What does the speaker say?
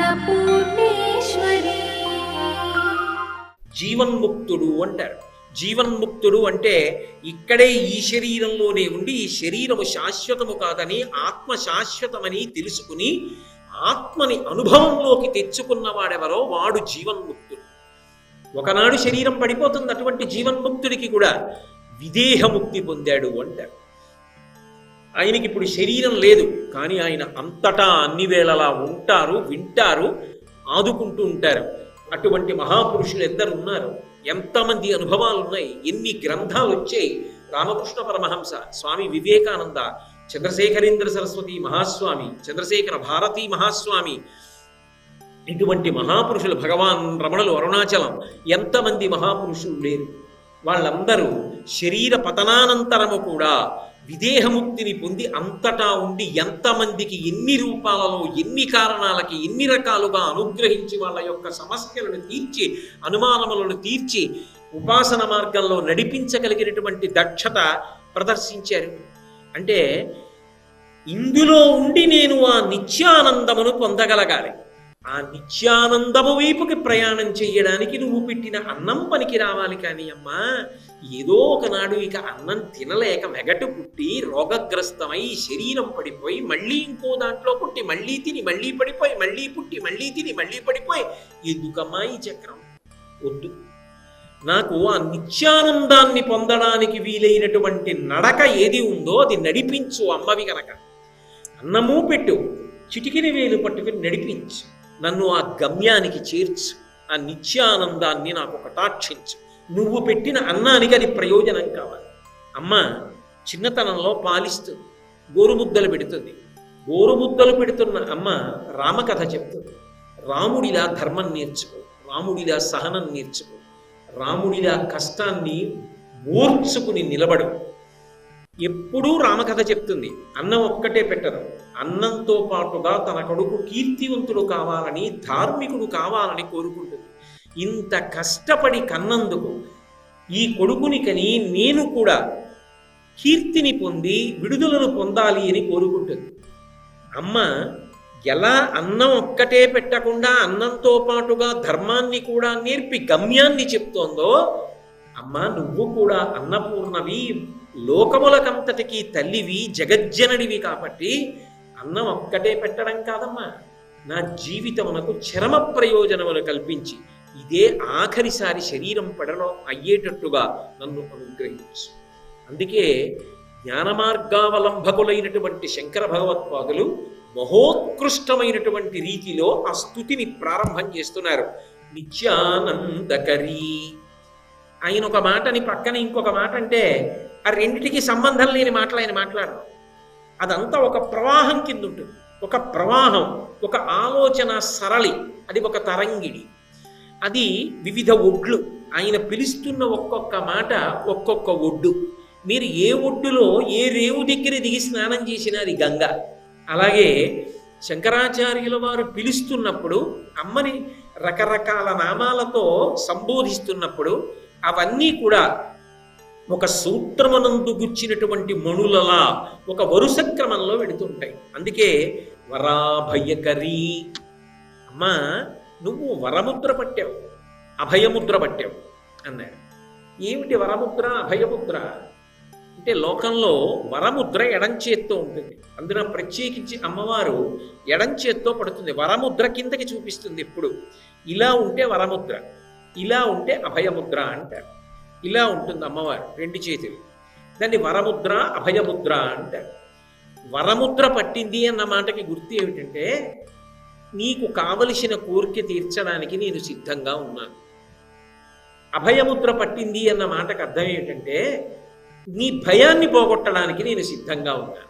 అన్నపూర్ణేశ్వరి. జీవన్ముక్తుడు అంటారు. జీవన్ముక్తుడు అంటే ఇక్కడే ఈ శరీరంలోనే ఉండి ఈ శరీరము శాశ్వతము కాదని ఆత్మ శాశ్వతమని తెలుసుకుని ఆత్మని అనుభవంలోకి తెచ్చుకున్నవాడెవరో వాడు జీవన్ముక్తుడు. ఒకనాడు శరీరం పడిపోతుంది, అటువంటి జీవన్ముక్తుడికి కూడా విదేహముక్తి పొందాడు అంటారు. ఆయనకి ఇప్పుడు శరీరం లేదు, కానీ ఆయన అంతటా అన్ని వేళలా ఉంటారు, వింటారు, ఆదుకుంటూ ఉంటారు. అటువంటి మహాపురుషులు ఎందరు ఉన్నారు, ఎంతమంది అనుభవాలు ఉన్నాయి, ఎన్ని గ్రంథాలు వచ్చాయి. రామకృష్ణ పరమహంస, స్వామి వివేకానంద, చంద్రశేఖరేంద్ర సరస్వతి మహాస్వామి, చంద్రశేఖర భారతీ మహాస్వామి, ఇటువంటి మహాపురుషులు, భగవాన్ రమణులు, అరుణాచలం, ఎంతమంది మహాపురుషులు లేరు. వాళ్ళందరూ శరీర పతనానంతరము కూడా విదేహముక్తిని పొంది అంతటా ఉండి ఎంతమందికి ఎన్ని రూపాలలో ఎన్ని కారణాలకి ఎన్ని రకాలుగా అనుగ్రహించి వాళ్ళ యొక్క సమస్యలను తీర్చి అనుమానములను తీర్చి ఉపాసన మార్గంలో నడిపించగలిగినటువంటి దక్షత ప్రదర్శించారు. అంటే ఇందులో ఉండి నేను ఆ నిత్యానందమును పొందగలగాలి. ఆ నిత్యానందము వైపుకి ప్రయాణం చెయ్యడానికి నువ్వు పెట్టిన అన్నం పనికి రావాలి. కానీ అమ్మా, ఏదో ఒకనాడు ఇక అన్నం తినలేక వెగటు పుట్టి రోగగ్రస్తమై శరీరం పడిపోయి మళ్ళీ ఇంకో దాంట్లో పుట్టి మళ్ళీ తిని మళ్ళీ పడిపోయి మళ్ళీ పుట్టి మళ్ళీ తిని మళ్ళీ పడిపోయి ఎందుకమ్మా ఈ చక్రం? వద్దు. నాకు ఆ నిత్యానందాన్ని పొందడానికి వీలైనటువంటి నడక ఏది ఉందో అది నడిపించు అమ్మవి కనుక. అన్నము పెట్టు, చిటికిన వేలు పట్టుకుని నడిపించు, నన్ను ఆ గమ్యానికి చేర్చు, ఆ నిత్యానందాన్ని నాకు కటాక్షించు. నువ్వు పెట్టిన అన్నానికి అది ప్రయోజనం కావాలి. అమ్మ చిన్నతనంలో పాలిస్తుంది, గోరుముద్దలు పెడుతుంది. గోరుముద్దలు పెడుతున్న అమ్మ రామకథ చెప్తుంది. రాముడిలా ధర్మం నేర్చుకో, రాముడిలా సహనం నేర్చుకో, రాముడిలా కష్టాన్ని ఓర్చుకుని నిలబడు. ఎప్పుడూ రామకథ చెప్తుంది. అన్నం ఒక్కటే పెట్టరు, అన్నంతో పాటుగా తన కొడుకు కీర్తివంతుడు కావాలని, ధార్మికుడు కావాలని కోరుకుంటుంది. ఇంత కష్టపడి కన్నందుకు ఈ కొడుకుని కని నేను కూడా కీర్తిని పొంది విడుదలను పొందాలి అని కోరుకుంటుంది. అమ్మ ఎలా అన్నం ఒక్కటే పెట్టకుండా అన్నంతో పాటుగా ధర్మాన్ని కూడా నేర్పి గమ్యాన్ని చెప్తోందో, అమ్మ నువ్వు కూడా అన్నపూర్ణవి, లోకములకంతటికి తల్లివి, జగజ్జనడివి. కాబట్టి అన్నం ఒక్కటే పెట్టడం కాదమ్మా, నా జీవితమునకు చరమ ప్రయోజనమును కల్పించి ఇదే ఆఖరిసారి శరీరం పడడం అయ్యేటట్టుగా నన్ను అనుగ్రహించు. అందుకే జ్ఞానమార్గావలంబకులైనటువంటి శంకర భగవత్పాదులు మహోత్కృష్టమైనటువంటి రీతిలో ఆ స్తుతిని ప్రారంభం చేస్తున్నారు. నిత్యానందకరీ. ఆయన ఒక మాటని పక్కన ఇంకొక మాట అంటే ఆ రెండిటికి సంబంధం లేని మాటలు ఆయన మాట్లాడరు. అదంతా ఒక ప్రవాహం కింద ఉంటుంది. ఒక ప్రవాహం, ఒక ఆలోచన సరళి, అది ఒక తరంగిడి, అది వివిధ ఒడ్లు. ఆయన పిలుస్తున్న ఒక్కొక్క మాట ఒక్కొక్క ఒడ్డు. మీరు ఏ ఒడ్డులో ఏ రేవు దగ్గర దిగి స్నానం చేసినా అది గంగ. అలాగే శంకరాచార్యుల వారు పిలుస్తున్నప్పుడు అమ్మని రకరకాల నామాలతో సంబోధిస్తున్నప్పుడు అవన్నీ కూడా ఒక సూత్రమనందు గుచ్చినటువంటి మణులలా ఒక వరుస క్రమంలో వెడుతుంటాయి. అందుకే వరాభయకరీ. అమ్మా నువ్వు వరముద్ర పట్టావు, అభయముద్ర పట్టావు అన్నాడు. ఏమిటి వరముద్ర అభయముద్ర అంటే? లోకంలో వరముద్ర ఎడంచేత్తో ఉంటుంది, అందున ప్రత్యేకించి అమ్మవారు ఎడంచేత్తో పడుతుంది. వరముద్ర కిందకి చూపిస్తుంది ఎప్పుడు. ఇలా ఉంటే వరముద్ర, ఇలా ఉంటే అభయముద్ర అంటారు. ఇలా ఉంటుంది అమ్మవారు, రెండు చేతులు. దాన్ని వరముద్ర అభయముద్ర అంటారు. వరముద్ర పట్టింది అన్న మాటకి గుర్తు ఏమిటంటే, నీకు కావలసిన కోరిక తీర్చడానికి నేను సిద్ధంగా ఉన్నాను. అభయముద్ర పట్టింది అన్న మాటకు అర్థం ఏమిటంటే, నీ భయాన్ని పోగొట్టడానికి నేను సిద్ధంగా ఉన్నాను.